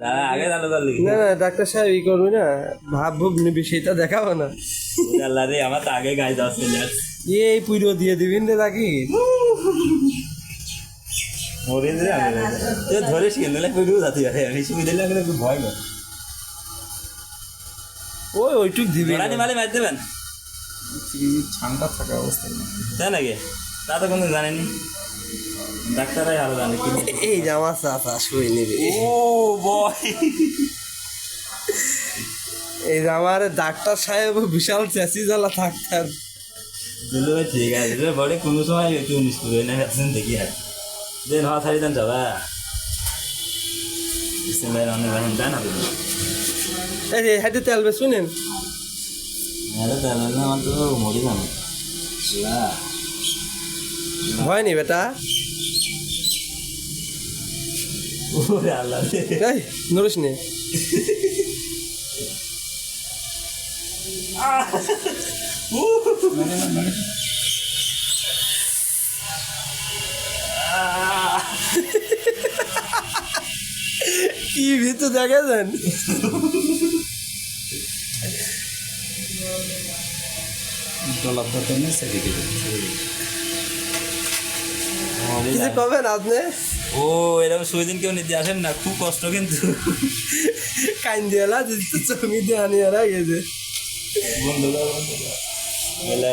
দাদা আগে জানো তাহলে না না ডাক্তার সাহেব ই করবি না, ভাব ভুব নিবি সেটা দেখাবো না। আল্লাহ রে আমার তো আগে গায়ে দেওয়া চলে যাচ্ছে এই পুরো দিয়ে দিবিন রে নাকি? মরে দিলে আমি ধরিস কেন দিলে পুরো যাতে পারে আমি সুবিধা দিলে আমি একটু ভয় কর ওইটুক দিবি রানি মালে মার দেবেন ঠান্ডা থাকা অবস্থায় না। তাই নাকি তা তো কোনো জানেনি ডাক্তাররাই ভালো জানে কি এই যে আমার চাচা শুয়ে নিবি। ও বয় এই যে আমার ডাক্তার সাহেব বিশাল চেঁচি জ্বালা থাকতেন। দিলে ভাই ঠিক আছে রে বড়ে কোনো সময় একটু মিস করে না আছেন দেখি আর দেন হওয়া থাকি দেন যাবা ডিসেম্বর অনেক বাহিন দেন আপনি এই যে হাতে তেল বে শুনেন, আরে তাহলে না আমার তো মরি যাবে ভয় নি বেটা। ওরে আল্লাহ রে এই নড়িস নে। কি ভিতর দেখেছেন? ডলার দরকার নেই সেদিকে কিছু কবেন আপনি? ও এরকম সুইদিন কেউ নিতে আসেন না খুব কষ্ট কিন্তু কাইন দিয়েলা চমি দিয়ে আনিয়ে গেছে। বন্ধুরা বলে